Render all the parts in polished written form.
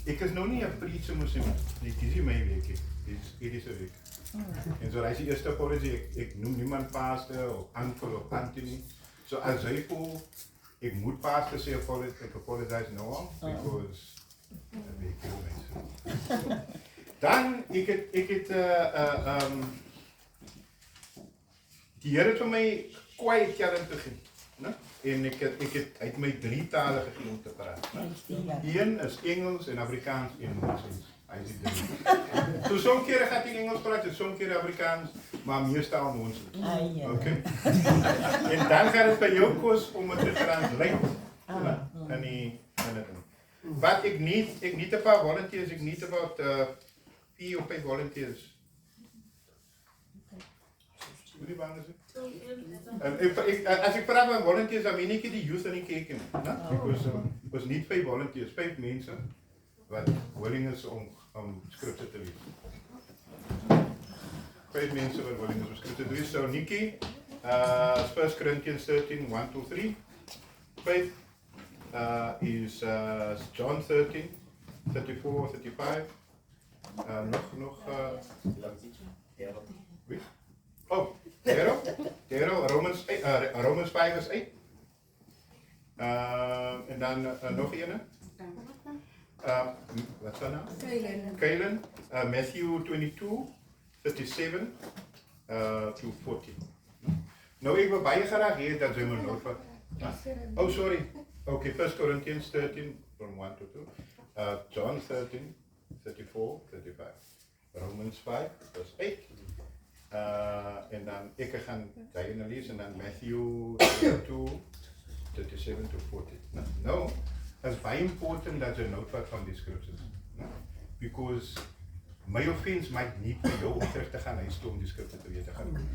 ik is nou nie 'n preacher mos dit is nie my week nie. Dit is 'n week. En so as die eerste apology, ek noem niemand pastor of uncle of auntie nie. So as hy voel, ek moet pastor sê ek apologize nou, because weet jy hoe mense. Dan, ek het die Here het vir my quiet talent gegee, né? En ek het uit my 3 tale gegee om te praat, né? Een is Engels en Afrikaans en Moses. Hy is die 3. So soms kere gaan ek Engels praat en soms kere Afrikaans, maar meestal Moses. Okay. En dan gaan het by jou kos om het te translate, né? In die But ek need a paar volunteers, ek need about 4 of 5 volunteers. Hoe die bang is het? As ek praat van volunteers, dan meen ek die youth in die kerk nie. Because niet 5 volunteers, 5 mense wat willing is om skrifte te lees. 5 mense wat willing is om skrifte te lees. So Nikki, 1 Corinthians 13, 1 to 3. 5 is John 13, 34, 35. Nog wie? Oh, Daryl, Romans 5 is 8. En dan nog een. Wat is dat nou? Kaylin. Matthew 22, 37 to 40. Nou, ik wil bij je graag hier dat ze me nooit van. Oh, sorry. Okay, 1 Corinthians 13, from 1 to 2. John 13, 34, 35. Romans 5, vers 8. En dan ik gaan daarin lezen en dan Matthew 22, 37 to 40. Nou, het is very important dat je note wat van die scriptures. Because my offense might niet voor jou om terug te gaan huis toe om die scripture te weten gaan.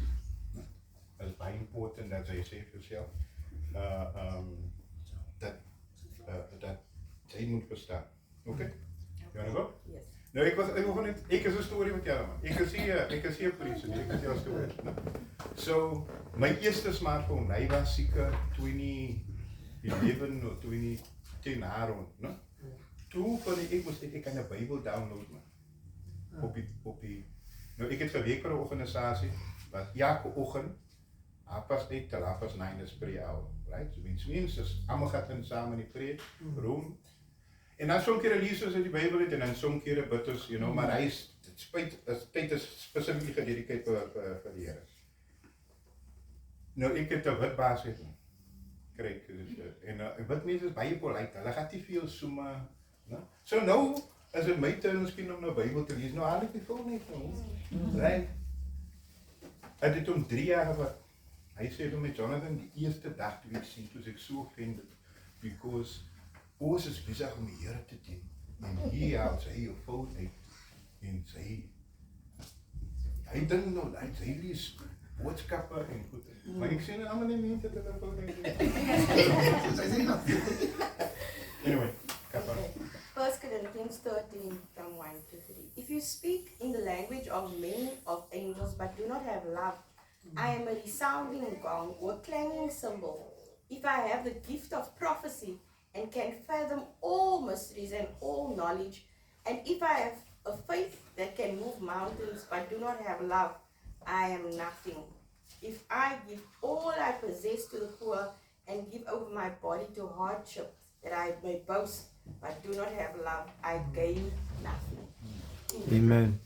Het is very important dat je zegt jezelf dat jij moet verstaan. Oké? You wanna go? Yes. Nou, ik is een story met jou, man. Ik is hier politie, ik is jouw story. So, mijn eerste smartphone, hij was zeker 2011 of 2010 jaar rond. No? Toen van ik kan de Bijbel downloaden, man. Nou, ik heb gewerkt voor een organisatie, wat elke ochtend, pas 8 till 9 is pre-hour. Right? So means dus allemaal gaat dan samen in die room. En dan soms keer lees ons uit die Bijbel en dan soms keer bid ons, you know, maar hy is, tyd is spesifiek gededikeerd vir die Here. Nou, ek het 'n wit baas het, kry, en wit mense is baie polite, hulle gaan nie veel soema, né? So nou, is dit my turn miskien om nou Bijbel te lees, nou haal ek die vol net nou, right? Het het om 3 jaar gevat. Hy sê vir my, Jonathan, die eerste dag toe ek sien, toe ek so offended, because ons is besig om die Here te dien, en hier haal sy jou fout uit, en hy dink nou, hy lees boodskappe en goed, maar ek sê nou allemaal nie mense dat hy fout uit. Anyway, kappa. 1 Corinthians 13 from 1 to 3. If you speak in the language of men of angels but do not have love, I am a resounding gong or clanging cymbal. If I have the gift of prophecy and can fathom all mysteries and all knowledge, and if I have a faith that can move mountains but do not have love, I am nothing. If I give all I possess to the poor and give over my body to hardship that I may boast but do not have love, I gain nothing. Amen.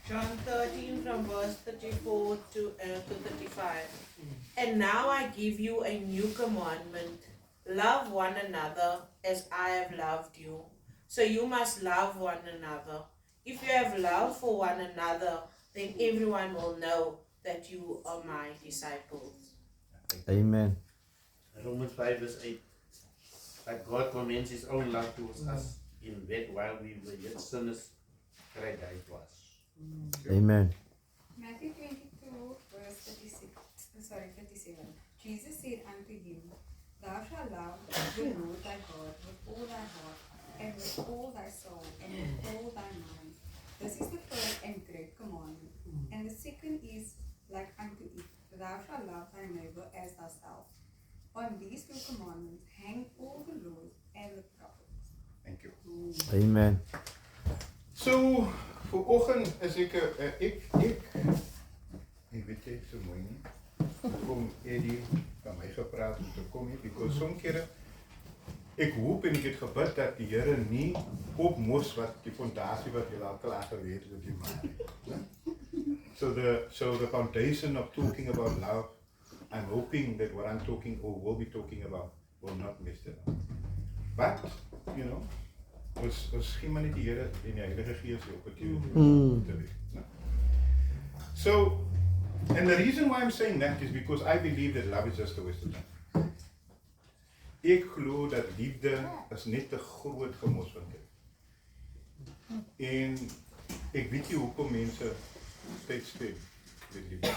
John 13 from verse 34 to 35. And now I give you a new commandment. Love one another as I have loved you. So you must love one another. If you have love for one another, then everyone will know that you are my disciples. Amen. Romans 5 verse 8. That God commends his own love towards us in that while we were yet sinners, Christ died for us. Amen. Matthew 22, verse 37. Jesus said unto him, Thou shalt love the Lord thy God with all thy heart, and with all thy soul, and with all thy mind. This is the first and great commandment. And the second is like unto it, Thou shalt love thy neighbor as thyself. On these 2 commandments hang all the laws and the prophets. Thank you. Amen. So, vanoggend is ek weet jy so mooi nie. Kom Eddie van my gepraat om te kom hier, because soms kere ek hoop en ek het gebid dat die Here nie opmos wat die fondasie wat julle al klaar geweet het op die maan. So the foundation of talking about love, I'm hoping that what I'm talking or will be talking about will not mess it up. But, you know, ons gee maar net die Here en die Heilige Gees die opportunity te wees. No? So, and the reason why I'm saying that is because I believe that love is just a waste of time. Ek glo dat liefde is net te groot gemos van dit. En ek weet nie hoekom mense tyd spend met liefde.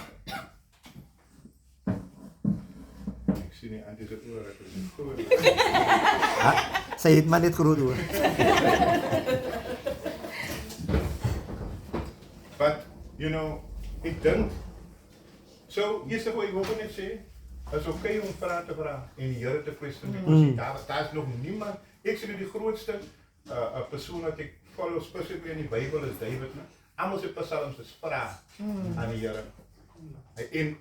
Ek sien nie aan diese oor dat dit groot is. Sy het maar net groot hoor. But, you know, ek dink, so, eerst ek wil net sê, het is oké om vrae te vra en die Here te question, because daar is nog niemand, ek sê die grootste persoon wat ek follow specifically in die Bybel is David, ne? Almal se psalms is vra aan die Here. En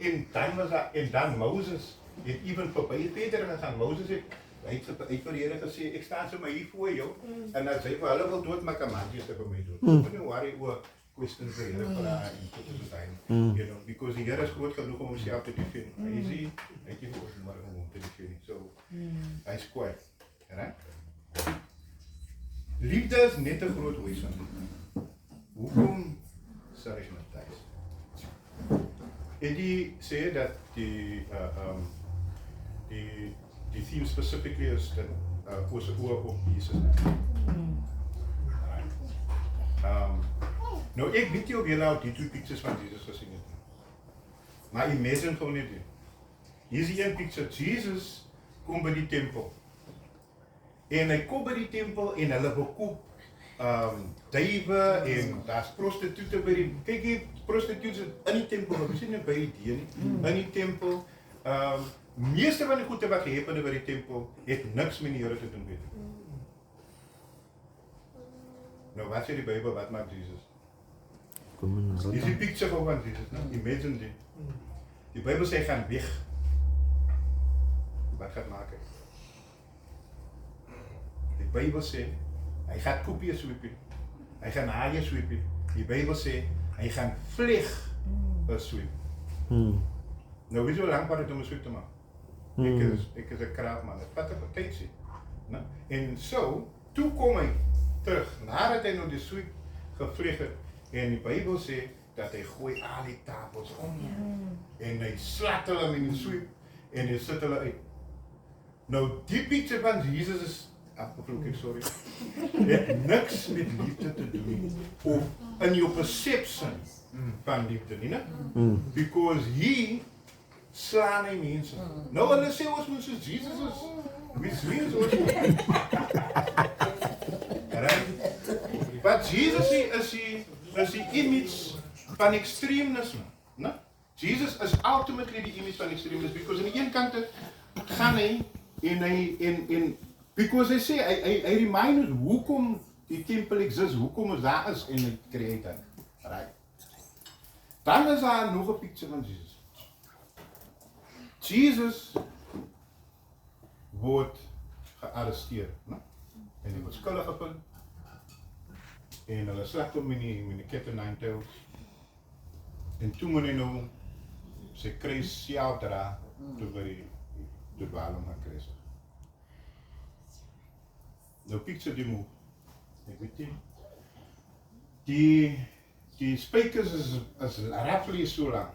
dan Moses het even verby Peter gegaan. Moses het vir die Here gesê, ek staan so maar hier voor jou, en dan sê hy, hulle wil doodmaak en manjies vir my doen. Moenie worry oor questions vir Here vra en tot is het einde. You know, because die Here is groot genoeg om homself te defend. Hy sê, hy het nie voor om hom te defend. So, hy is kwijt. Right? Liefde is net 'n groot wees. Hoekom sal ek met thuis? Eddie sê dat die theme specifically is dat ons oor op Jesus. Nou ek weet nie of julle al die twee pictures van Jesus gesien het. Maar imagine gewoon net. Hier is die een picture, Jesus kom by die tempel. En hy kom by die tempel en hulle verkoop duiwe en daar's prostituie by die, kyk hier, prostituie in die tempel, maar sien nie by die deur nie, in die tempel. Meeste van die goede wat gehappen by die tempel, het niks met die Here te doen. Nou wat sê die Bybel, wat maak Jesus? Hier is die picture van Jesus, no? Imagine die. Die Bybel sê, hy gaan weg. Wat gaat maak hy? Die Bybel sê, hy gaan koepie sweepie. Hy gaan haaie sweepie. Die Bybel sê, hy gaan vlieg sweep. Nou weet jy hoe lang wat het om 'n sweep te maak? Ek is 'n kraapman. Dit vat 'n potensie. En so, toe kom hy terug, nadat hy nou die sweep gevlieg het, en die Bybel sê, dat hy gooi al die tafels om, en hy slat hulle in die sweep, en hy sit hulle uit. Nou, die picture van Jesus is, sorry, het niks met liefde te doen, of in jou perception van liefde nie, ne? Because he slaan hy mense. Nou, hulle sê ons moet soos Jesus is, wees ons. Wat Jesus is die image van extremisme. Ne? Jesus is ultimately die image van extremisme, because aan die een kant gaan hy en because hy sê, hy remind ons hoekom die tempel exist, hoekom ons daar is en hy create het. Right. Dan is daar nog 'n picture van Jesus. Jesus word gearresteer, ne? En hy word skuldig gevind. En hulle slag hom met die cat and nine tails. En toe moet hy nou sy kruis self dra toe by die dwaalom gaan kruis. Nou picture die move. Ek weet nie. Die spykers is roughly so lang.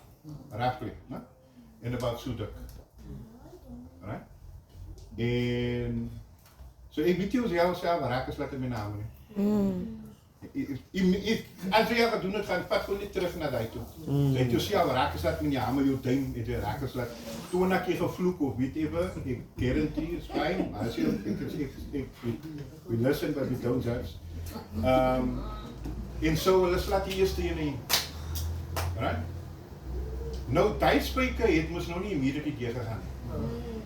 Roughly, né? En about so dik. Right? En so ek weet nie hoe self raak is laat in my naam nie. As jy gedoen het, gaan vat gewoon net terug na die toe. Jy het jouself raak is laat met die hamer, jou duim, het jy raak is laat toon ek jy gevloek of weet even, ek guarantee is fine, maar as jy we listen but we don't judge. En so hulle slaat die eerste ene in. Right? Nou, die spyker het moes nou nie immediately deur gegaan.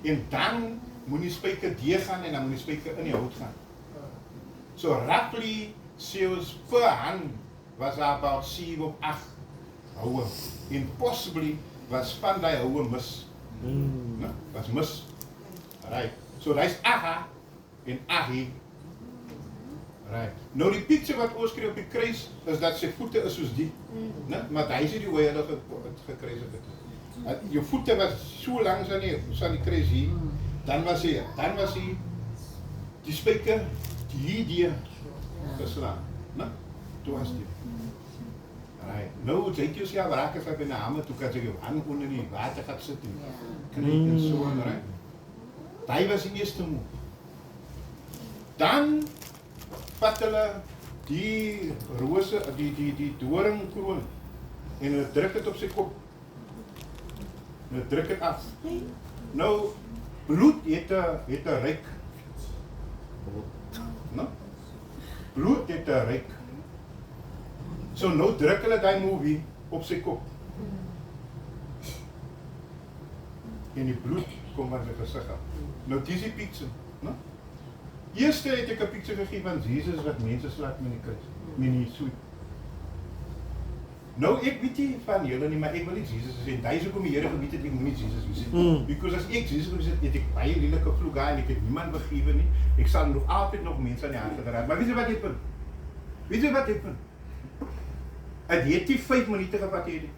En dan moet die spyker deur gaan en dan moet die spyker in die hout gaan. So roughly sales per hand was about 7 of 8 houe. En possibly was van die houe mis. No? Was mis. Right. So daar's 8 en 8. Right. Nou die picture wat ons kry op die kruis is dat sy voete is soos die. Né? Maar hy sê die hoe hulle gekruisig het. Jou voete was so langs aan die kruis hier. Dan was hy die spyker hierdie geslaan. Né? Toe was dit. Right. Nou jy het jouself raak as by 'n hamer toe kan jy jou hand onder die water gaan sit en kry en so aan, right? Daai was die eerste move. Dan vat hulle die rose, die doringkroon en hulle druk dit op sy kop. Hulle druk dit af. Nou bloed het 'n ryk. No? Bloed het 'n ryk. So nou druk hulle daai movie op sy kop. En die bloed kom uit sy gesig af. Nou dis die picture, no? Eerste het ek 'n picture gegee van Jesus wat mense slag met die kruis. Nee, so. Nou ek weet nie van julle nie, maar ek wil nie Jesus sê. Daai is hoekom die Here gebied het ek moenie Jesus wees nie. Because as ek Jesus was het ek baie lelike vloek en ek het niemand begewe nie. Ek sal nog altyd nog mense aan die hand geraak. Maar weet jy wat ek vind? Weet jy wat ek vind? Het die 5 minute gevat hierdie.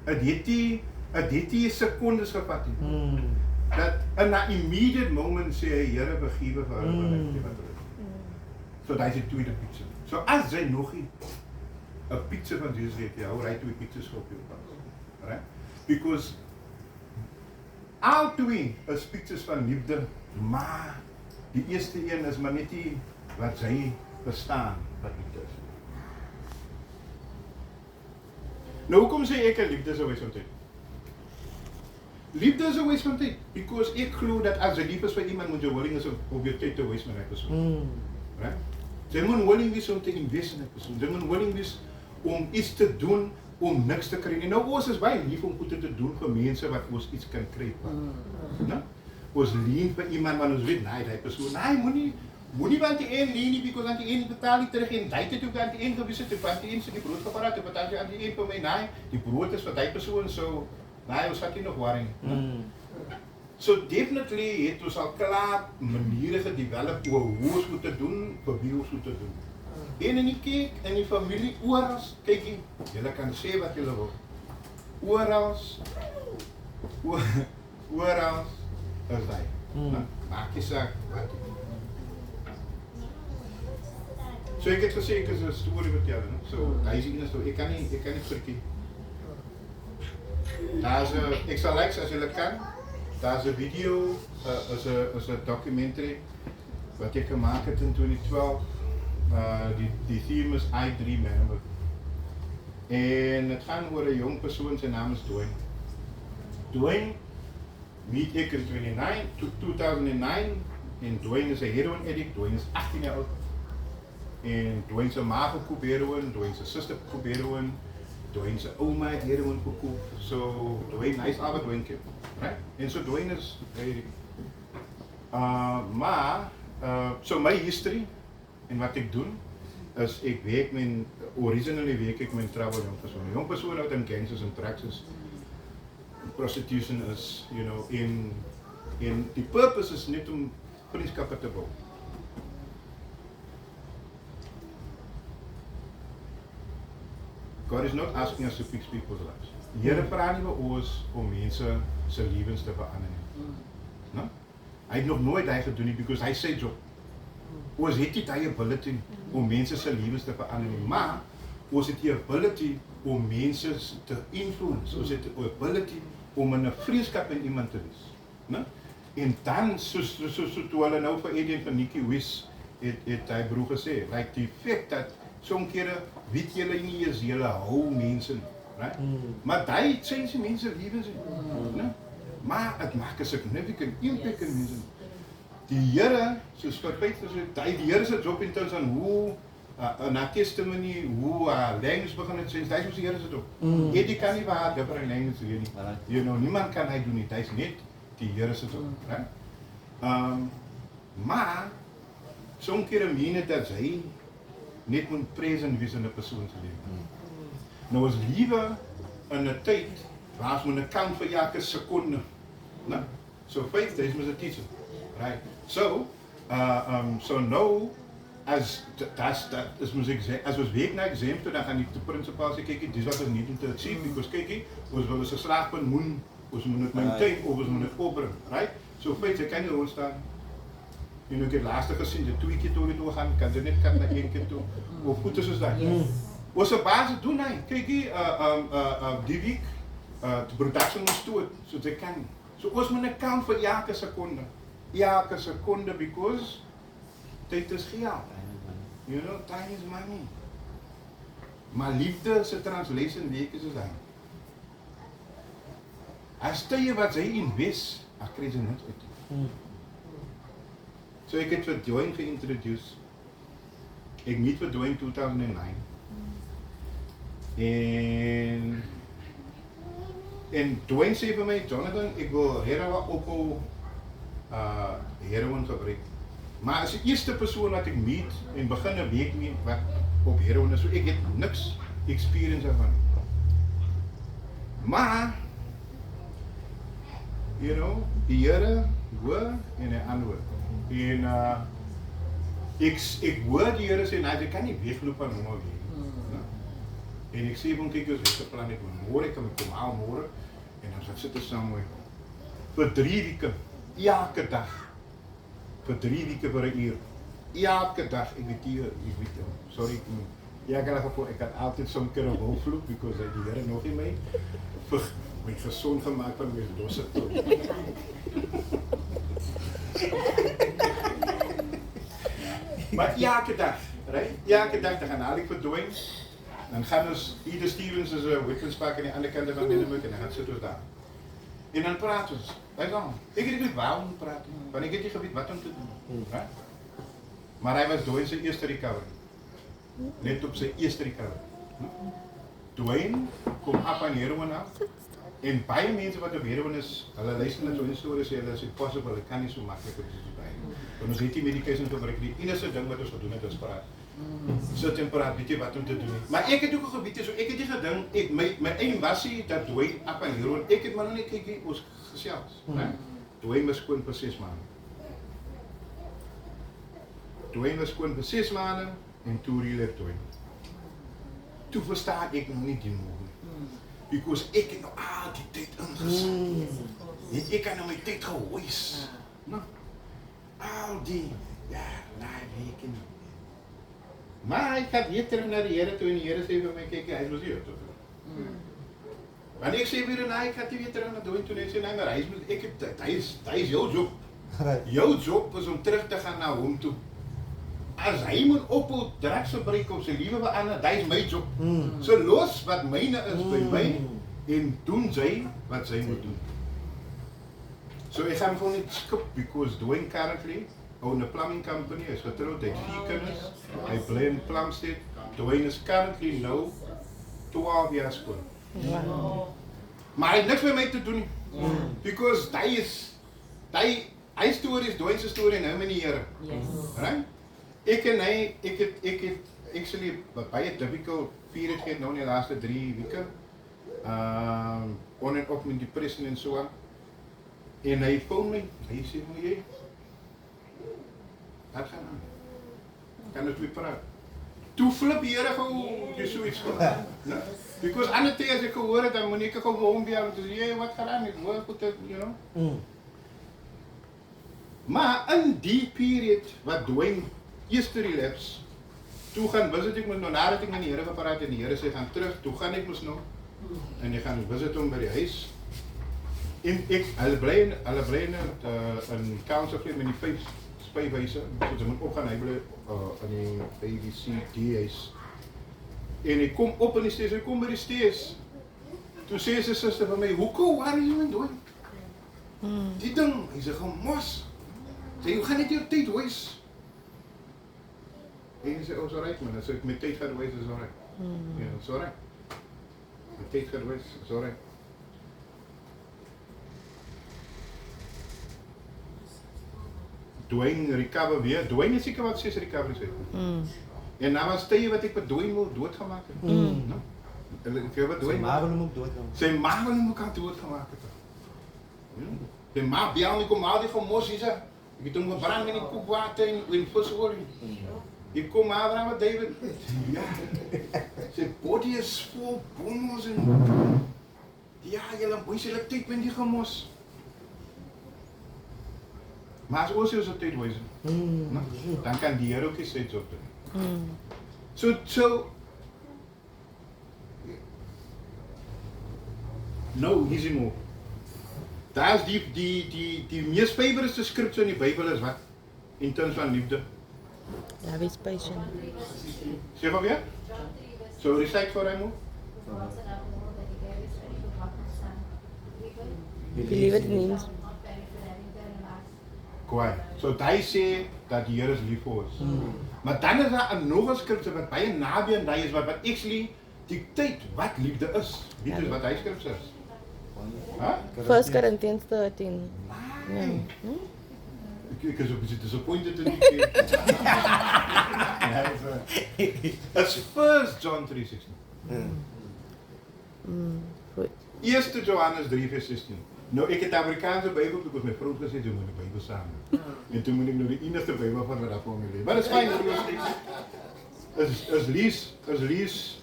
Het die sekondes gevat hierdie. Dat in 'n immediate moment sê hy Here vergewe vir hulle wat ek wat hulle. So daai is die tweede picture. So as jy nog 'n picture van Jesus het, jy hou ry twee pictures op jou pas. Right? Because al twee is pictures van liefde, maar die eerste een is maar net die wat jy verstaan wat liefde is. Nou hoekom sê ek 'n liefde is 'n waste van tyd? Liefde is 'n waste van tyd because ek glo dat as jy lief is vir iemand moet jy willing is om jou tyd te waste met 'n persoon. Right? Jy moet willing wees om te invest in 'n persoon. Jy moet willing wees om iets te doen om niks te kry nie. Nou ons is baie lief om goed te doen vir mense wat ons iets kan kry van. Né? Ons leen vir iemand wat ons weet, nee, daai persoon, nee, moenie van die een leen nie because aan die een betaal nie terug en daai het ook aan die een gewys het, want die een se die brood geparaat, het betaal jy aan die een vir my, nee, die brood is vir daai persoon so, nee, ons het nie nog worry nie. So definitely het ons al klaar maniere gedevelop oor hoe ons moet doen, vir wie ons moet doen. En in die kerk, in die familie, oral, kyk jy, julle kan sê wat julle wil. Oral is hy. Maak jy saak wat. So ek het gesê, ek is 'n storie vertel, no? So, hy is een storie, ek kan nie verkie. Ek sal like as julle kan, daar's 'n video, is 'n documentary, wat ek gemaak het in 2012. Die theme is I Dream Remember. En het gaat oor 'n jong persoon, zijn naam is Dwayne. Dwayne meet ek in 2009 en Dwayne is 'n heroin addict. Dwayne is 18 jaar oud. En Dwayne se ma verkoop heroin, Dwayne se suster verkoop heroin, Dwayne se ouma het heroin verkoop. So Dwayne, hy's al wat Dwayne ken, right? En so Dwayne is so my history en wat ek doen is ek werk originally werk ek met trouwe jong persone. Jong persone wat in gangs is en drugs is, prostitution is, you know, in die purpose is net om vriendskappe te bou. God is not asking us to fix people's lives. Die Here vra nie vir ons om mense se lewens te verander nie. No? Hy het nog nooit dit gedoen nie because hy sê job. Ons het nie die ability om mense se lewens te verander nie, maar ons het die ability om mense te influence. Ons het die ability om 'n vriendskap in iemand te wees, né? En dan so toe hulle nou vir Eddie en vir Nikki Wis het hy broer gesê, like die feit dat soms kere weet julle nie eens julle hou mense nie, right? Maar daai change mense lewens, né? Maar dit maak 'n significant impact in mense. Die Here, soos vir Petrus sê, die Here se job in terms van hoe na testimony, hoe language begin het change, daai is die Here se job. Eddie kan nie waar different language leer nie. You know, niemand kan hy doen nie, dit is net die Here se job, right? Maar soms keer meen het dat sy net moet present wees in 'n persoon se lewe. Nou is liewe in 'n tyd waar ons moet 'n count vir elke sekonde. Né? So 5 days must a teacher. Right? So, so nou as dat is mos ek sê, as ons week na exam toe dan gaan die principal sê kyk, dis wat ons nie doen te achieve because kyk, ons wil 'n slaagpunt moet ons moet dit maintain of ons moet dit opbring, right? So feit sy kan nie rond staan. Jy nou het laaste gesien, die 2 keer toe gaan, kan sy net kat na 1 keer toe. Of goed is daai. Ons se basis doen hy. Kyk hier, die week die production moes toe, so sy kan. So ons moet 'n count vir elke sekonde. Elke sekonde because tyd is geld. You know, time is money. Maar liefde se translation week is daai. As jy wat sy invest, ek kry sy net uit. So ek het vir Dwayne geïntroduce. Ek meet vir Dwayne 2009. En Dwayne sê vir my, Jonathan, ek wil heroin ophou heroin gebruik. Maar as die eerste persoon wat ek meet en begin 'n week mee wat op heroin is, so ek het niks experience daarvan. Maar you know, die Here hoor en hy antwoord. En ek hoor die Here sê, nee, jy kan nie wegloop aan hom af nie. En ek sê hom, kyk, ons het 'n plan, ek môre kan ek kom haal môre en dan sit ons saam mooi. Vir 3 weke, elke dag. Vir 3 weke vir 'n uur. Elke dag, ek weet, sorry, ek kan altyd soms keer 'n wolvloek because die Here nog nie my gesond gemaak van my losse toe. Maar elke dag, right? Elke dag dan gaan ek vir Dwayne. Dan gaan ons, Ida Stevens is 'n witnesspark aan die ander kant van Middelburg en dan gaan sit ons daar. En dan praat ons. Ek het nie waarom praat nie, want ek het nie geweet wat om te doen. Right? Maar hy was Dwayne se eerste recovery. Net op sy eerste recovery. Dwayne kom af aan heroin af. En baie mense wat op heroin is, hulle luister na so stories en hulle sê possible, dit kan nie so maklik wees soos baie. Want ons het nie medication gebruik nie. Die enigste ding wat ons gedoen het is praat. Sit en praat, weet jy wat om te doen nie. Maar ek het ook 'n gebied, so ek het nie gedink, my aim was nie dat Dwayne af aan heroin. Ek het maar net kyk ons gesels, né? Dwayne was skoon vir 6 maande. Dwayne was skoon vir 6 maande en toe relapse Dwayne. Toe verstaan ek nog nie die moe. Because ek het nou al die tyd ingesit. Ek kan nou my tyd gehoes. Nou, al die, weke nie. Maar ek het weer terug na die Here toe en die Here sê vir my, kyk, hy was hier toe. Wanneer ek sê weer, ek het weer terug na Dwayne toe en sê, nee, maar hy is jou job. Jou job is om terug te gaan na hom toe. As hy moet ophou drugs gebruik om sy lewe verander, dit is my job. So los wat myne is by my en doen sy wat sy moet doen. So ek gaan gewoon net skip because Dwayne currently own a plumbing company, hy is getroud, hy het 4 kinders, hy bly in Plumstead. Dwayne is currently nou 12 jaar skoon. Maar hy het niks met my te doen nie. Because hy stories, Dwayne se storie nou met die Here. Right? Ek en hy, ek het actually baie difficult period gehad nou in die laaste 3 weke. On en op met depressie en so aan. En hy phone my, hy sê my, jy, wat gaan aan? Kan ons weer praat? Toe flip die Here gou, jy so iets gedaan. Because ander tyd as ek gehoor het, dan moet ek gou hom bel en sê, jy, wat gaan aan? Ek hoor goed, you know. Maar in die period wat Dwayne eerste relapse, toe gaan visit ek mos nou nadat ek met die Here gepraat en die Here sê gaan terug, toe gaan ek mos nou en ek gaan visit hom by die huis. En hulle bly in Councilfleet met die 5 spyhuise, so sy moet opgaan, hy bly in die ABCD huis. En ek kom op in die steeds, ek kom by die steeds. Toe sê sy suster vir my, hoekom, waar is jy doen? Die ding, hy sê gemos. Sê, jy gaan net jou tyd wees. En hy sê, oh, is alright man, as ek my tyd gaan wees, is alright. Ja, is alright. My tyd gaan wees, is alright. Dwayne recover weer. Dwayne is seker wat 6 recoveries het. En nou was tye wat ek met Dwayne wil doodgemaak het. No? Ek weet wat Sy Dwayne. ma wil hom ook doodgaan. Sy ma wil hom ook aan doodgemaak het. Ja. Sy ma bel my kom al die van mos is. Ek het hom gebrand in die koekwater en visolie. Ek kom maar met David. Ja. Sy body is vol bommels en ja, julle boeis hulle tyd met die gemos. Maar as ons op tyd boeis. Dan kan die Here ook iets sê op dit. So nou, hier is mo. Daar is die mees favorite scripture in die Bybel is wat? In terms van liefde. Love is patient. Sê maar weer? So recite for hom. Believe it means. Kwaai. So hy sê dat die Here is lief vir ons. Maar dan is daar nog 'n skrifte wat baie naby aan hy is wat actually dictate wat liefde is. Dit is wat hy skryf sê. Huh? 1 Corinthians 13. Nee. Ek is ook disappointed in die It's 1 John 3:16. Goed. 1 Johannes 3:16. Nou, ek het Amerikaanse Bybel, because my vrou gesê, jy moet die Bybel samen. En toen moet ek nou die enigste Bybel van wat daar voor my lees. Maar dat is fijn, as lees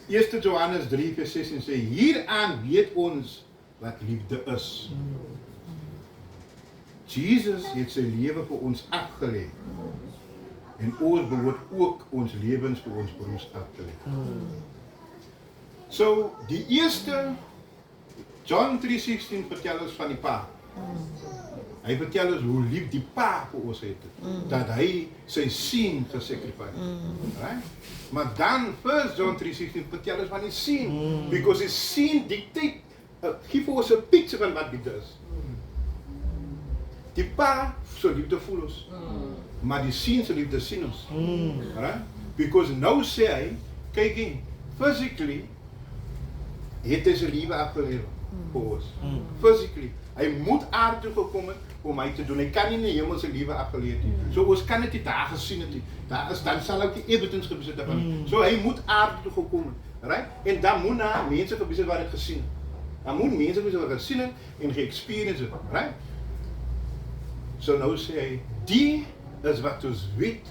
1 Johannes 3:16 sê, hieraan weet ons wat liefde is. Jesus het sy lewe vir ons afgelê. En ons behoort ook ons lewens vir ons broers af te lê. So, die eerste John 3:16 vertel ons van die pa. Hy vertel ons hoe lief die pa vir ons het. Dat hy sy seun gesacrifice. Right? Maar dan 1 John 3:16 vertel ons van die seun. Because die seun dictate, gee vir ons 'n picture van wat liefde is. Die pa so liefde voel ons. Maar die seun se liefde sien ons. Right? Because nou sê hy, kyk hier, physically het hy sy lewe afgelewer vir ons. Physically. Hy moet aarde toe gekom het om hy te doen. Hy kan nie in die hemel sy lewe afgelewer het. So ons kan dit nie daar gesien het nie. Daar is dan sal ook die evidence gebesit het. So hy moet aarde toe gekom het. Right? En dan moet na mense gebesit wat dit gesien het. Dan moet mense wat gesien het en ge-experience het. Right? So nou sê hy, die is wat ons weet,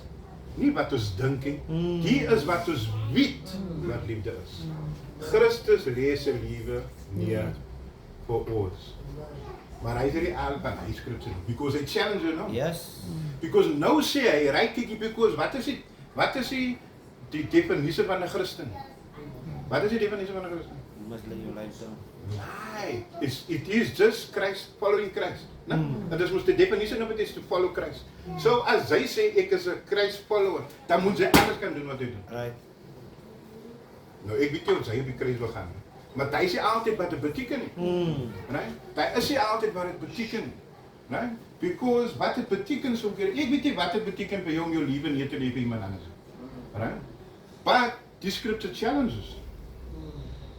nie wat ons dink nie. Die is wat ons weet wat liefde is. Christus lê sy lewe neer vir ons. Maar hy is real van hy skryf sy, because hy challenge you, no? Yes. Because nou sê hy, right, kyk, because wat is die definisie van 'n Christen? Wat is die definisie van 'n Christen? You must lay your life down. Nee, it is just Christ, following Christ. No? And this was the definition of it is to follow Christ. So as hy sê ek is 'n Christ follower, dan moet hy alles kan doen wat hy doen. Right. Nou ek weet nie of hy op die kruis wil gaan nie. Maar hy sê altyd wat dit beteken nie. Right? Hy is nie altyd wat dit beteken nie. Right? Because wat dit beteken soms keer, ek weet nie wat dit beteken vir jou om jou lewe neer te lê vir iemand anders. Right? But die scripture challenges.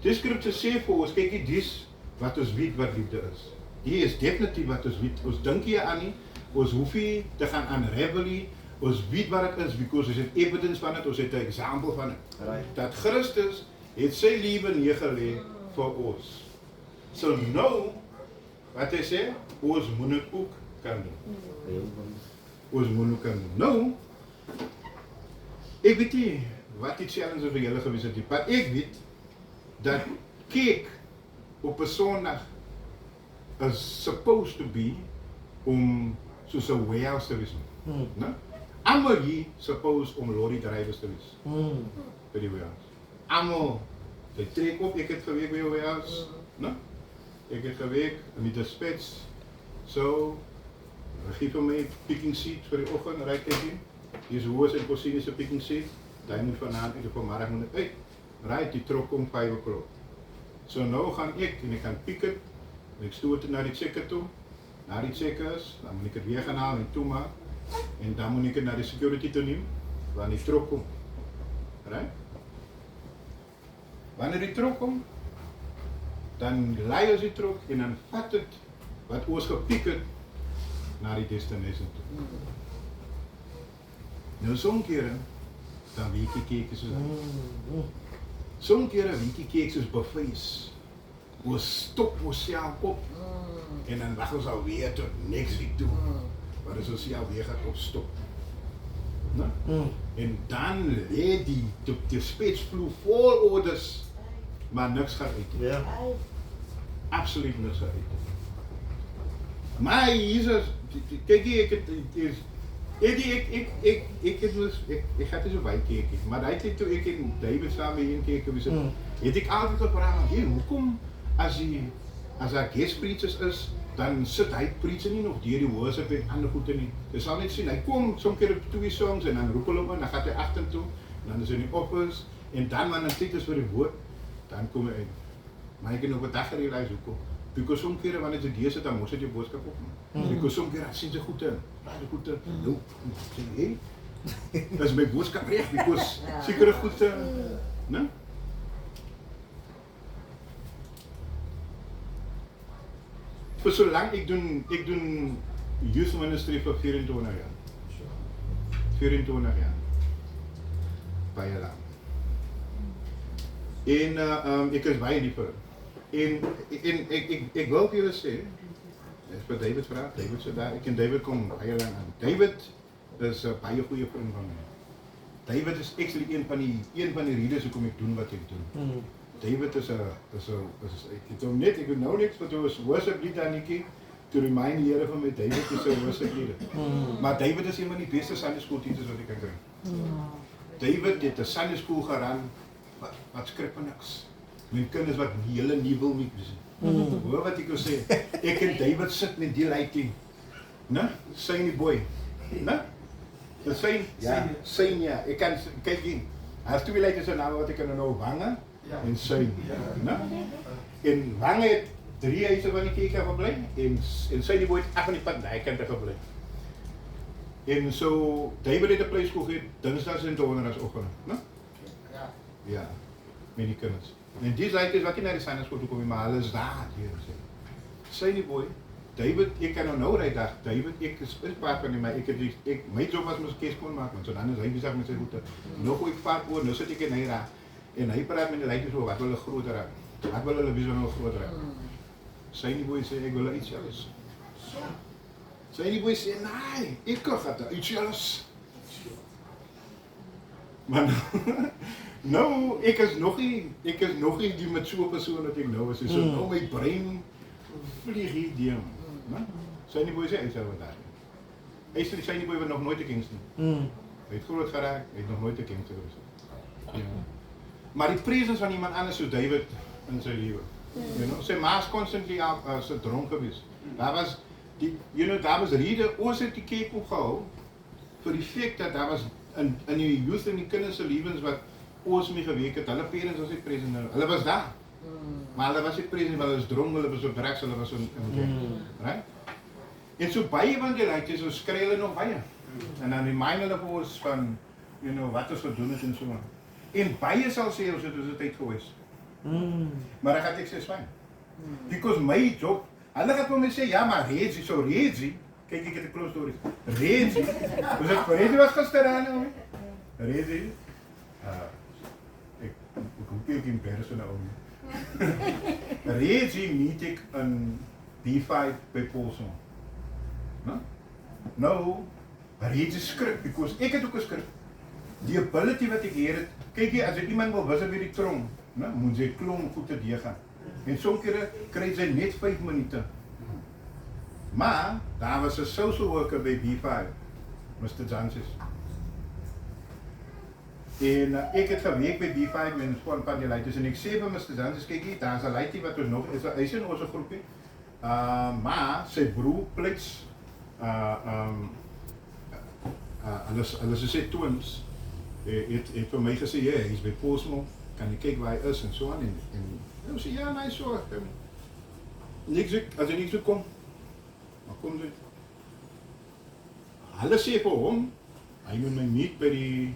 Die scripture sê vir ons, kyk dis wat ons weet wat liefde is. Die is definitief wat ons weet. Ons dink hier aan nie, ons hoef nie te gaan unravel nie. Ons weet wat dit is, because ons het evidence van dit, ons het 'n example van dit. Right. Dat Christus het sy lewe neergelê vir ons. So nou, wat hy sê, ons moet dit ook kan doen. Ons moet dit kan doen. Nou, ek weet nie wat die challenge vir julle gewees het, maar ek weet dat kerk op 'n Sondag is supposed to be om soos 'n warehouse te wees. No? Almal hier supposed om lorry drivers te wees. By die warehouse. Almal, jy trek op, ek het gewerk by die warehouse. No? Ek het gewerk in die dispatch. So, gee vir my picking seat vir die oggend, ry ek hier. Hier is hoes en posisie se picking seat. Daai moet vanaand en vanmiddag moet ek uit. Ry die trok om 5 o'clock. So nou gaan ek en ek gaan pick it. En ek stoot dit na die checker toe. Na die checkers, dan moet ek dit weer gaan haal en toemaak. En dan moet ek dit na die security toe neem, wanneer die trok kom. Right? Wanneer die trok kom, dan lei ons die trok en dan vat dit wat ons gepiek het na die destination toe. Nou sommige kere, dan weet je kijken soos dat. Sommige kere weet je kijken soos bevries. We stop onszelf op. En dan wachten we alweer tot next week toe. Waar we onszelf weer gaat opstoppen. No? En dan leed die spitsvloer vol orders. Maar niks gaat uit. Ja. Absoluut niks gaat uit. Maar hier kijk je, ik ga het zo bij kijken. Maar dat is toen ik in David samen in kijken, heb ik altijd gevraagd, hey, hoekom als hij guest preachers is, dan zit hij preachen niet nog die worship en andere goede niet. Je zal niet zien, hij komt soms keer op 2 songs en dan roepen we, dan gaat hij achter toe, en dan is hij in offers en dan wanneer het is voor het woord, dan kom hij uit. Maar ik heb nog een dag gerealiseerd hoekom. Because soms keer wanneer ze die zit, dan moet je boodschap op. Because soms keer zien ze goed in. Nou, zeg je, hé, dat is mijn boodschap recht, because zeker goed, ne? Voor zolang ik doe youth ministry voor 24 jaar. 24 jaar. Baie lang. En ik is baie liever. En ik wil voor jullie zeggen, dat is wat David vraagt, David zit daar, ik en David kom baie lang aan. David is een baie goede vriend van mij. David is actually een van die redes hoekom ik doe wat ik doe. David is ik doe nou niks, want hij was worship leader aan die to remind die Here van my, David is een worship leader. Maar David is een van die beste Sunday school teachers wat ik kan kry. David het 'n Sunday school geraan, wat skryf van niks. Mijn kinders wat hele nie wil nie sien. Hoor wat ek wil sê, ek en David sit met die lighting. Né? Syne boy. Né? Dat zijn, ja, ik kan, kijk in. Als twee leiders zijn nou wat ik kan nou Wangen en Zijn. In Wangen het 3 huise van die kerk gebly en Zijn die boy 8 van die pad daai kant gebly. En so David het 'n plek skool gehad, dinsdags en donderdagoggend, né? Ja. Met die kinders. En die leiders wat jy na die Sunday school toe kom, maar hulle is daar hier sê. Sy die boy, David, ek kan nou ry dag. David, ek is part van die my my job was mos kees kon maak, want so dan is hy besig met sy roete. Nou gooi ek vaart oor, nou sit ek in hy raak. En hy praat met die leiders oor wat hulle groter raak. Wat wil hulle visie nou groter raak? Sy die boy sê ek wil iets anders. Sy die boy sê nee, ek kan dit iets anders. Maar nou, ek is nog nie die met so 'n persoon wat ek nou is. So nou my brein vlieg hier deur. Sy die boy sê hy sê wat daar. Hy sê sy die boy wat nog nooit te kens nie. Hy het groot geraak, hy het nog nooit te kens gewees. Ja. Maar die presence van iemand anders soos David in sy lewe. You know, sy ma's constantly as 'n dronk gewees. Daar was daar was rede ons het die kerk opgehou vir die feit dat daar was in die youth en die kinders se lewens wat ons mee gewerk het. Hulle parents was nie present nie. Hulle was daar. Maar hulle was nie present, hulle was dronk, hulle was op drugs, hulle was in right? En so baie van die leiders so skry hulle nog baie. En dan remind hulle vir ons van wat ons gedoen het en so aan. En baie sal sê ons het tyd gewees. Maar dan gaan ek sê swyn. Because my job, hulle gaan vir my sê ja, maar Rezi, kyk ek het 'n close story. Rezi. Rezi was gister aan. Rezi. Ek hoop ek in persoon nou. Rezi meet ek in D5 by Paulson. Nou, Rezi skryf, because ek het ook 'n skrif. Die ability wat ek hier het, kyk jy, as jy iemand wil wissel by die trom, moet jy klomp goed te deur gaan. En soms kry jy net 5 minute. Maar daar was 'n social worker by B5, Mr. Jansis. En ek het gewerk by B5 met 'n span van die leiders en ek sê vir Mr. Jansis, kyk hier, daar's 'n leidie wat ons nog is, hy is in ons groepie. Maar sy broer plits hulle sê twins. Het vir my gesê, ja, hy's by Postmo, kan jy kyk waar hy is en so aan en hy sê ja, nee, so. As hy niks kom. Maar kom dit. Hulle sê vir hom, hy moet my meet by die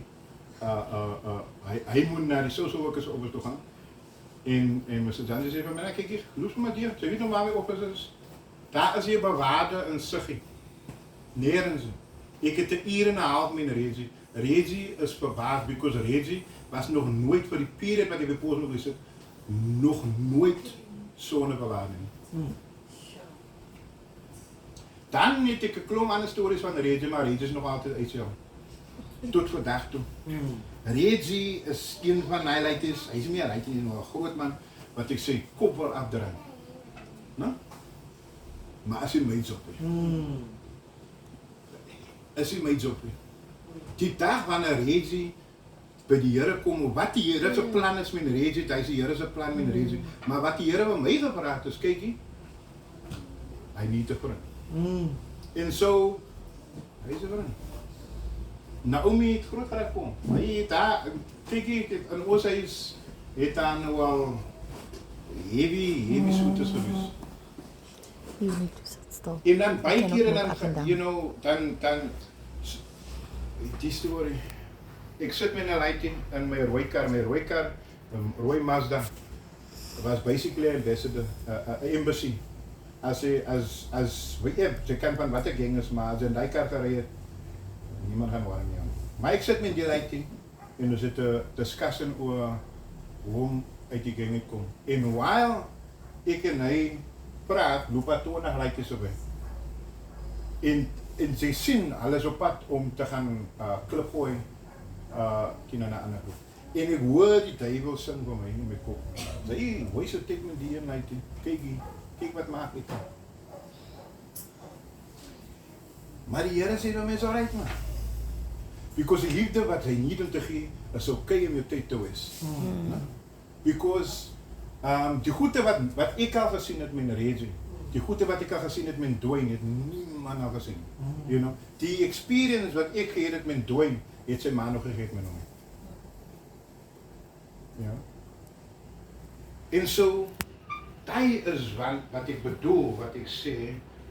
hy moet na die social workers office toe gaan. En Mr. Jansie sê vir my, kyk hier, loop maar hier, sy weet nog waar my office is. Daar is hier bewaarde in Siggie. Nergens. Ek het 'n uur en 'n half met Rezi. Reggie is verbaasd, because Reggie was nog nooit voor die periode wat ik bij Poos nog is, nog nooit zo'n bewaring. Dan heb ik een klomp aan de stories van Reggie, maar Reggie is nog altijd uit jou. Tot vandaag toe. Reggie is een van die highlighters, hij is meer highlighter, hij is nog een groot man, wat ik zeg, kop wel afdraaien. No? Maar als je mij iets op is. Als je mij iets op is. Die dag wanneer Reggie bij die Here kom, wat die Here zijn plan is met Reggie, dat is die Here zijn plan met Reggie. Maar wat die Here bij mij gevraagd is, kijk je, hij niet te vriend. En zo, hij is een vriend. Naomi heeft groot gekomen. Maar hij heeft daar, kijk je, en ons is, heeft daar nou al heavy zoetes geweest. You need to sit still. En dan baie keer en Cannot move up and dan, down. you know, dan, die story. Ik zit met een lighting in mijn rooi kar, een rooi Mazda, was basically een ambassador, embassy. Als je kan van wat ik ging is, maar als je in die kar gereden, niemand gaan warm mee aan. Maar ik zit met die lighting en we zitten discussen over hoe uit die gang kom. En while ik en hij praat, loop hij toe naar lighting erbij. En ze zien alles op pad om te gaan klip gooien naar een ander groep. En ik hoor die duivel zingen van mij in mijn kop. Zei, hoe is het tegen die en lighting? Kijk wat maak ik. Maar die Here sê dan is alright man. Because die liefde wat hy niet om te gee, is okay om jou tyd te wees. Because die goede wat ik al gezien heb met Reggie, die goede wat ik al gezien heb met Dwayne, het niemand al gezien. You know? Die experience wat ik gehad heb met Dwayne, heeft zijn man nog gegeven met hem. Ja. En zo, dat is wat ik bedoel, wat ik zeg,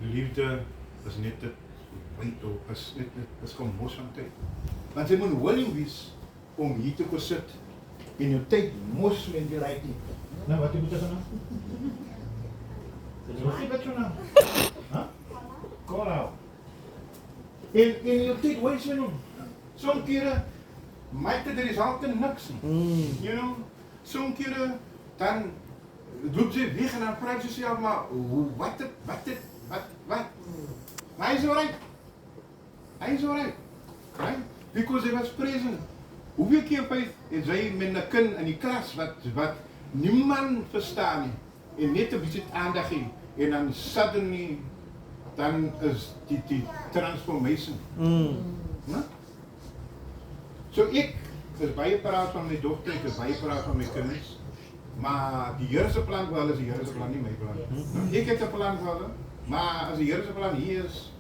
liefde is niet het weten, is gewoon mos van tijd. Want je moet willing wees om hier te gaan zitten in je tijd mos met die rijdt niet. Nou, wat moet je zeggen? Wat is dat zo nou? Call out. In je tijd wees met hem. Sommige keren maakt het er is altijd niks. You know? Sommige keren dan loop ze weg en dan vraagt ze zichzelf maar wat. Maar hij is alright. Hij is alright. Right? Because hij was present. Hoeveel keer is hij met een kind in die klas wat niemand verstaan en net een beetje aandacht heeft. En dan suddenly, dan is die transformation. So ik is baie praat van mijn dochter, ik is baie praat van mijn kinders. Maar die Here se plan wel is die Here se plan, niet mijn plan. Ik heb een plan voor hulle, maar als die Here se plan hier is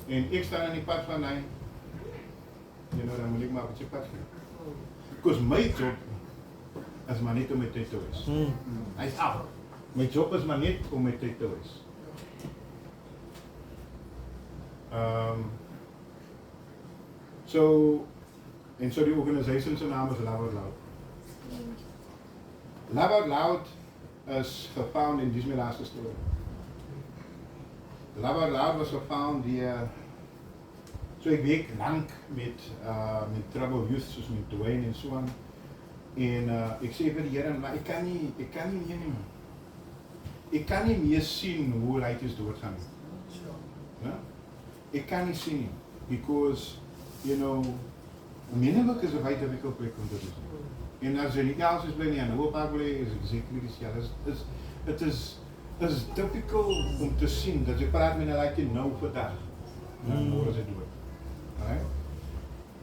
en ik sta in die pad van hij, you know, dan moet ik maar op het pad gaan. Because my job is maar niet om mijn tijd te wees. Hij is af. Mijn job is maar niet om mijn tijd te wees. En so die organisatie zijn naam is Love Out Loud. Love Out Loud is gefound in die laatste story. Love Out Loud was gefound die so ik week lang met Trouble Youth, zoals met Dwayne en zo aan. En ik zei bij die Here, maar ik kan niet meer nemen. Ik kan niet meer zien hoe hij is doorgaan. Ja? Ik kan niet zien, because, you know, minderlijk is een baie difficult plek om te doen. En als je niet alles is bij nie aan de hoofdpark is het zeker niet, ja, het is difficult om te zien, dat je praat met een like nou vandaag. Dan worden ze dood.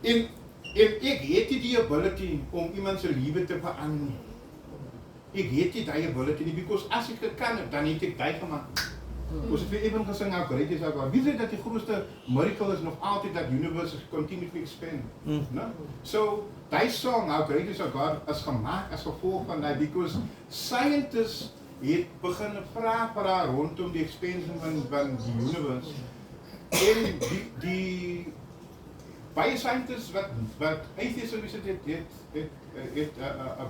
En ik heb die ability om iemand zijn leven te veranderen. Ik heb die ability niet, because als ik het kan, dan heb ik die gemaakt. Als ik even gezegd heb, great is dat, wie zegt dat de grootste miracle is nog altijd dat universe continue to expand. So, die song, How Great is Our God, is gemaakt als gevolg van dat, because scientists het beginnen vragen rondom die expansion van die universe. En die baie scientists wat atheists het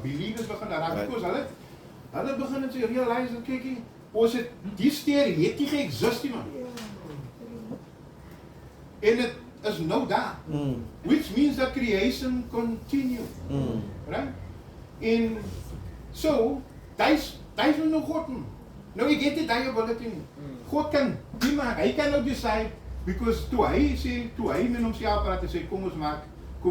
believers beginnen raak, because hulle beginnen te realize dat, kijk, die ster het nie geëxist nie man. En is nou daar. Which means that creation continue. Right? En so, dis nou God. Nou ek het die diabolity nie. God kan die maak, hy kan nou decide, because toe hy met homself praat en sê, kom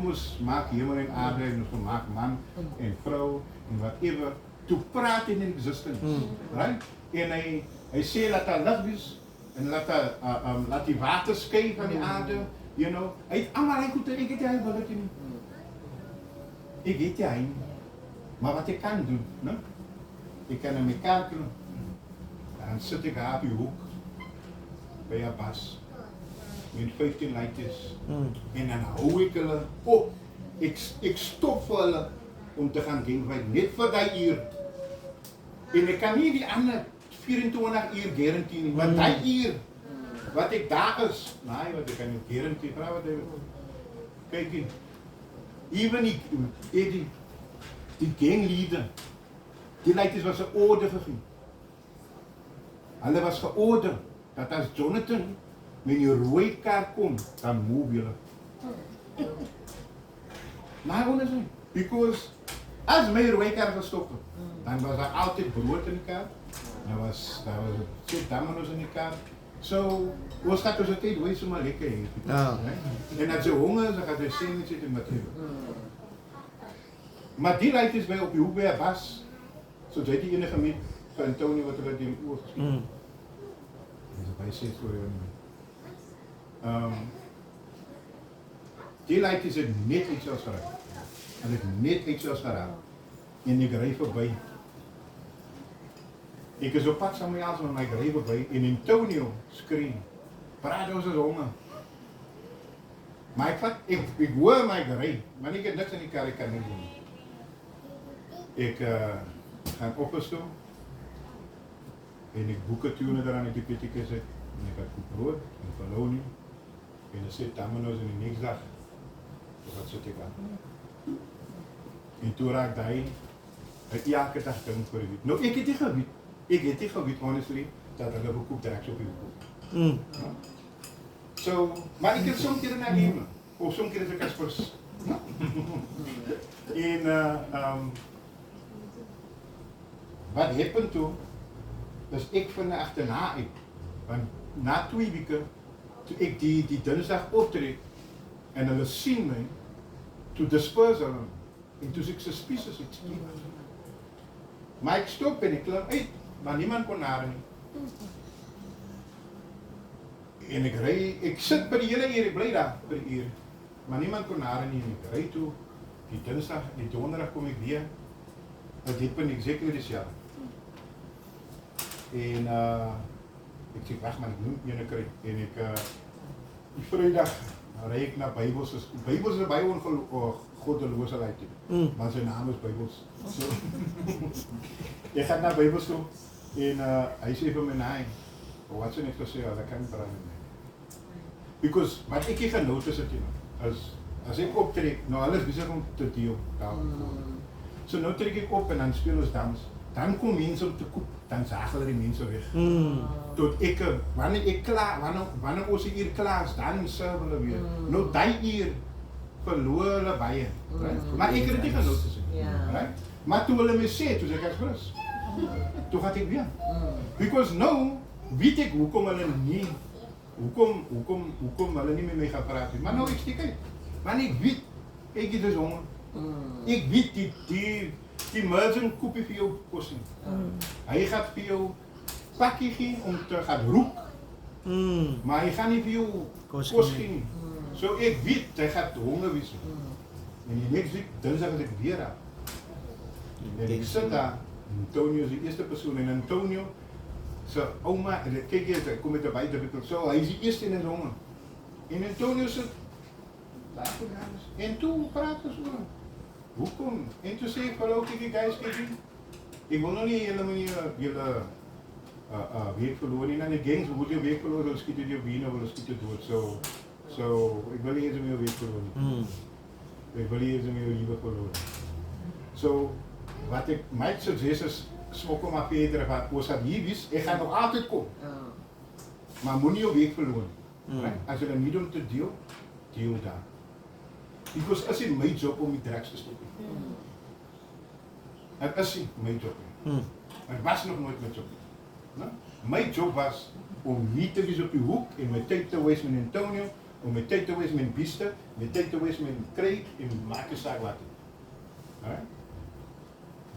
ons maak hemel en aarde, en ons maak man en vrou, en whatever, toe praat in existence, right? En hy sê, laat daar lig wees, en laat die water skei van die aarde, you know, hy het allemaal hy goed, ek het die ability nie. Ek het die hy nie. Maar wat ek kan doen, no? Ek kan in my kerk doen, dan sit ek daar op die hoek, by een bas, met 15 lightjes, en dan hou ek hulle op, ek stop vir hulle, om te gaan gamefight, net vir die uur, en ek kan nie die ander 24 uur guarantee nie, want die uur, wat ek daar is, nee, wat ek kan nie guarantee, vraag wat hy, kyk hier, even die gangleader, die lightjes was een orde gegeen, hulle was georder, dat as Jonathan met die rooi kaart kom, dan move julle. Maar hoe is het? Because as my rooi kaart gestop het, dan was daar altyd brood in die kaart, daar was sit domino's in die kaart. So, ons gaat dus een tijd wees om maar lekker heen. En als je honger is, dan gaat je sandwich eten met hem. Maar die leidt is bij op je hoek bij een bas, zodat die enige met van Antonio wat er in oor geschiet. Dat is bij 6 voor jou niet. Die leidt is het net iets als geraakt. En het net iets als geraakt. En ik rijd voorbij. Ik is op pad samen met mij rijd voorbij. En Antonio schreeuwt. Praat ons eens honger. Maar ik hoor mij gereden. Maar ik heb niks in die kar, ik kan niet doen. Ik ga op toe. En ik boek het toen er aan die pitike zit. En ik had goed brood, en verloning. En er zit domino's en niks dag. Wat zit ik aan? En toen raakte hij elke dag ding voor de wiet. Nou, ik heb die gewiet, honestly, dat er een koek direct op je koek. So, maar ik heb soms keer naar nemen. Of soms keer is ik als pers. En wat happened toen? Dus ik van de achterna, want na 2 weken, toen ik die dinsdag optrek en hulle zien mij, toen disperse hulle, en toen ik suspicious, ik zie maar ik stop en ik klim uit, maar niemand kon naar nie. En ik zit bij die hele uur, ik blijf daar bij die uur, maar niemand kon naar nie, en ik rijd toe, die dinsdag, die donderdag kom ik weer, het happened exactly this jaar. En ik zeg, wacht maar, ik noem je een krijg. En die vrijdag rijd ik naar Bijbels. Bijbels is bij ons goddeloze leiding. Maar zijn naam is Bijbels. So, ik ga naar Bijbels toe. En hij zegt van mij, nee, wat ze niet gezegd, dat kan niet praten met mij. Because, wat ik ga notice het, als ik optrek, nou alles bezig om te deel. So nou trek ik op en dan speel ons dans. Dan komen mensen om te koop, dan zagen die mensen weg. Tot wanneer ik klaar, wanneer onze hier klaar is, dan serven we weer. Nou, die hier verloren bij je. Maar ik heb het niet genoten. Maar toen we me zei, toen zei ik als rust. Toen ga ik weer. Because nou, weet ik hoe komen we niet, hoe komen we niet meer mee gaan praten. Maar nou, ik stik uit. Maar ik weet, ik heb dus honger. Ik weet die merchant koop je voor jou kosten. Hij gaat voor jou pakje geven om te gaan roepen. Maar hij gaat niet voor jou kost geven. Zo ik weet, hij gaat honger wissen. En die next week, dan zeg ik weer aan. En ik zit daar, Antonio is de eerste persoon. En Antonio, zijn oma, kijk eens, ik kom met de buitenwereld zo, hij is de eerste in het honger. En Antonio zit, en toen praten ze zo. Hoe kom? En toen zei ik, hallo, kijk guys, kijk hier. Ik wil nog niet helemaal jullie week verloren. En de gangs, we moeten je week verloren, dan schieten je binnen, dan schieten je dood. So, ik wil niet eens meer week verloren. Ik wil niet eens meer liefde verloren. So, wat ik mij suggest is, smokkel maar verder, wat als dat hier is, ik ga nog altijd komen. Maar moet niet je week verloren. Als je dat niet doet te deel, deel daar. Because is nie my job om die drugs te stop nie. Het is nie my job nie. Het was nog nooit my job nie. My job was om hier te wees op die hoek en my tyd te wees met Antonio, om my tyd te wees met Bieste, my tyd te wees met Craig en maak nie saak wat nie.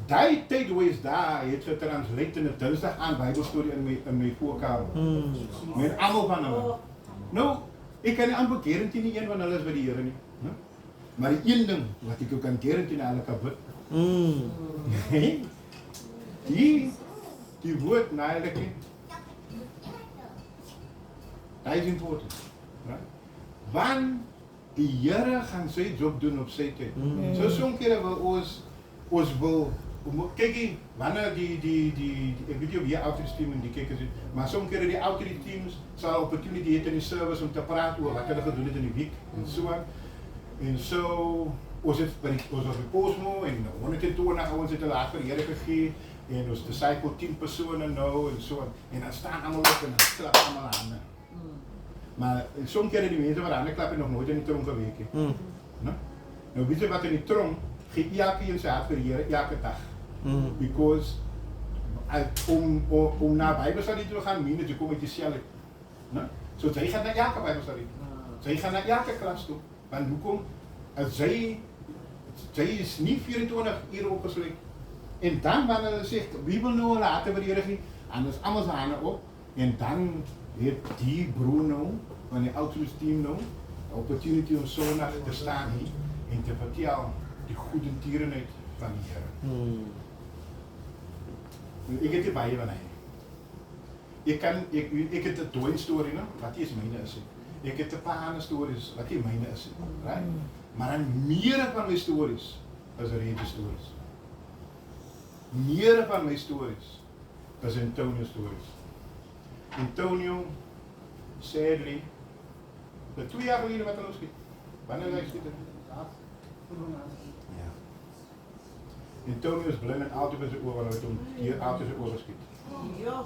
Die tyd wees daar, het getranslate in 'n Dinsdag aan Bybelstorie in my voorkamer. Met almal van hulle. Nou, ek kan nie amper garantie nie een van hulle is by die Here nie. Maar die een ding wat ek ook kan garantie na hulle kan bid. Die woord na hulle kind. Dat is important. Right? Want die Here gaan sy job doen op sy tyd. So soms kere wil ons wil kyk wanneer die ek weet nie of jy outreach team en die kykers het, maar soms kere die outreach teams sal opportunity het in die service om te praat oor wat hulle gedoen het in die week en so aan. En so ons het ons was by Posmo en 120 ouens het hulle hart vir die Here gegee en ons disciple 10 persone nou en so aan. En dan staan almal op en dan klap almal hande. Maar soms kere die mense wat hande klap en nog nooit in die tronk gewerk het. Nou weet jy wat in die tronk gee elkeen sy hart vir die Here elke dag. Because om na Bybelstudie te gaan, meen jy kom met dieselfde. So jy gaan na elke Bybelstudie. Jy gaan na elke klas toe. Want hoekom? As jy is nie 24 ure opgesluit. En dan wanneer hulle sê, wie wil nou hulle harte vir die Here gee? En is almal se hande op. En dan het die broer nou, van die outreach team nou, die opportunity om Sondag te staan hier en te vertel die goede tierenheid van die Here. Ek het hier baie van hy. Ek het 'n Dwayne storie, no? Wat is myne is. Ek het 'n paar ander stories wat nie myne is, right? Maar dan meer van my stories is Rennie stories. Meer van my stories is Antonio stories. Antonio, sadly, de 2 jaar geleden wat er losgiet. Wanneer hij schiet? Ja. Antonio is blind en altijd bij zijn oor, want hij hier altijd zijn oor geschiet. Ja.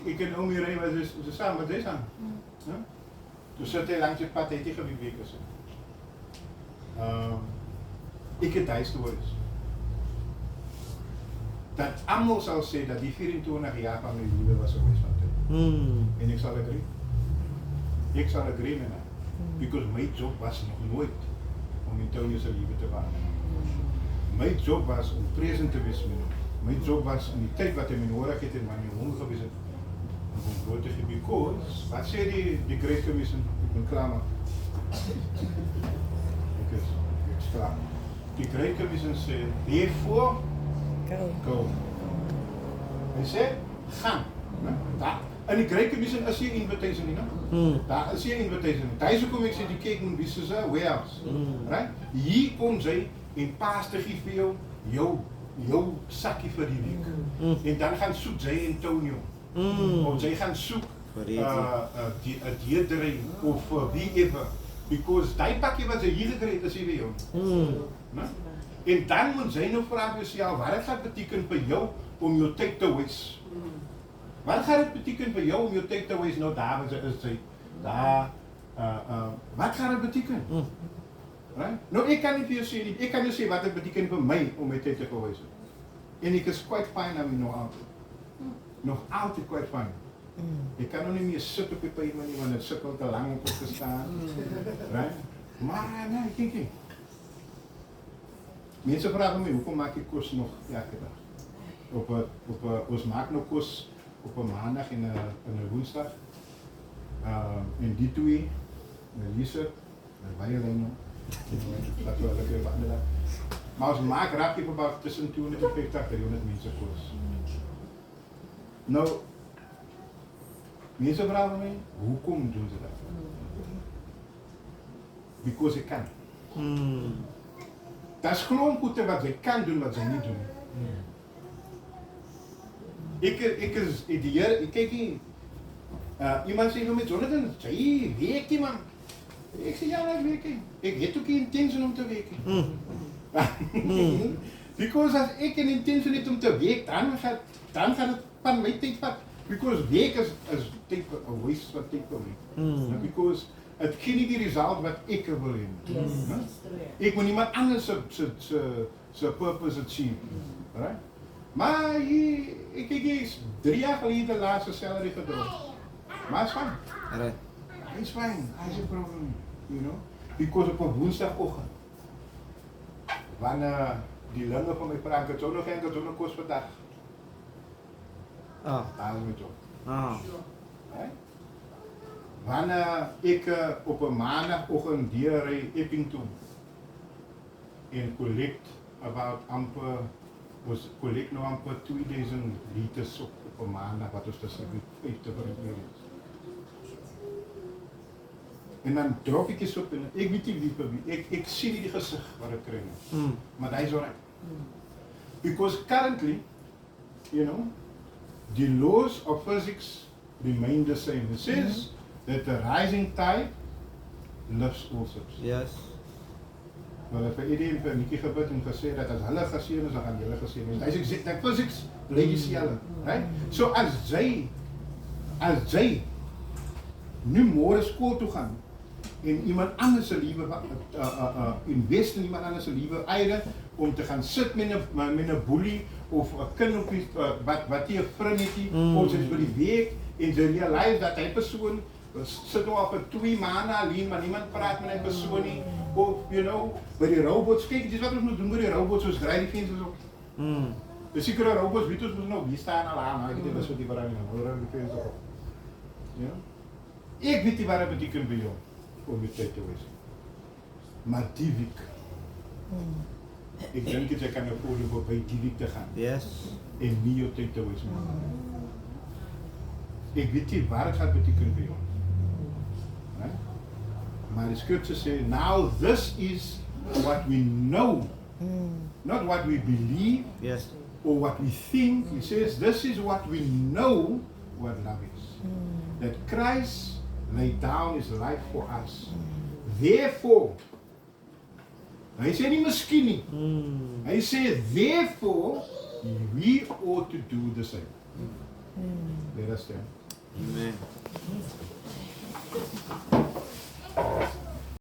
Ik ken Omi Ray, maar ze samen met deze aan. Toen zat hij langs het pad, hij tegen wie weken. Ik heb die stories. Dat allemaal zal zeggen dat die 24 jaar van mijn leven was geweest van toen. En ik zal agree. Ik zal agree met haar. Because mijn job was nog nooit om Antonio zijn leven te baren. Mijn job was om present te wezen met hem. Mijn job was in die tijd wat hij me nodig heeft en wanneer hij honger geweest is. Om groot te geven. Because, wat zei die Great Commission? Ik ben klaar maar. Ik is klaar. Die Great Commission zei, therefore, go. Hij zei, gaan. En die Great Commission is hier invitation, daar is hier invitation. Deze kom ik zei, die kijken wie ze zijn, warehouse. Right? Hier komt zij in paas te geven jou zakje voor die week. En dan gaan zoeken zij Antonio. Of zij gaan zoeken die dierderij of wie even. Because die pakje wat ze hier gekregen is hier bij jou. En dan moet zij nog vragen jezelf, wat gaat het betekenen voor jou om je tijd te wees? Wat gaat het betekenen voor jou om je tijd te wees? Nou daar is zij. Daar. Wat gaat het betekenen? Right? Nou ik kan niet voor je zeggen, ik kan niet zeggen wat het betekent voor mij om mijn tijd te wezen. En ik is quite fine aan me nog altijd. Nog altijd quite fine. Ik kan nog niet meer zitten op je pavement, want het zit al te lang op te staan. Right? Maar nee, ik denk niet. Mensen vragen me, hoekom maak ik koers nog elke dag? Ons maken nog koers op een maandag en een woensdag. En die twee, met Lise, met Weijerlijn, dat we lekker wandelen. Maar ons maken raak ik about tussen 250 en 300 mensen koers. Nou, mensen vragen me, hoekom doen ze dat? Because ik kan. Dat is gewoon goed wat zij kan doen, wat zij niet doen. Ik kijk hier. Iemand zegt met Jonathan, zij werkt man. Ik zeg ja, dat werken. Ik heb ook geen intentie om te werken. Because als ik een intentie heb om te werken, dan gaat het van mijn tijd vat. Because week is take a waste wat take away. Mm. Because het gee nie die result wat ek wil hê nie. Yes, Né? it's true. Ek moet iemand anders se purpose achieve. Right? Maar ek is 3 jaar gelede laaste salary gedrop. Maar is fijn. Right. It's fine. There's a problem. You know? Because op 'n Woensdagoggend wanneer die linge van my praat, ek het nog geen gedonne kos vir dag. Ah. Haal my toe. Ah. Right? Wanneer ek op 'n maandagoggend deurry Epping toe en collect about amper was collect nou amper 2000 liters op 'n maandag wat ons tussen 50 verhuur is. En dan drop ek eens op en ek weet nie wie vir wie. Ek sien nie die gesig wat ek kry nie. Mm. Maar hy is alright. Because currently, you know, the laws of physics remain the same. It says that the rising tide lifts all ships. Yes. Maar vir Eddie en vir Nikki gebid en gesê dat as hulle geseën is, dan gaan julle geseën wees. Hy sê exact, that physics bly dieselfde, right? So as jy nu môre skool toe gaan en iemand anders se lewe invest in iemand anders se lewe eie om te gaan sit met 'n boelie of 'n kind op die wat jy 'n vriendetjie ons is by die week en jy realize dat hy persoon sit nou op 'n 2 maande alleen maar niemand praat met hy persoon nie of you know by die robots kyk dis wat ons moet doen by die robots soos dry die vensters op. Die sekere robots weet ons moet nou wie staan al aan, ek weet wat die verandering nou oor die vensters op. Ja. Ek weet nie wat dit beteken vir jou om die tyd te wees. Maar die week. Ek dink jy kan afford om by die week te gaan Yes. en nie jou tyd te wees nie. Ek weet nie wat dit gaan beteken vir jou. Right? Maar die scripture sê, now this is what we know, not what we believe Yes. or what we think. He says, this is what we know what love is. That Christ laid down his life for us. Therefore, hy sê nie miskien nie. Hy sê, therefore, we ought to do the same. Let us stand. Amen.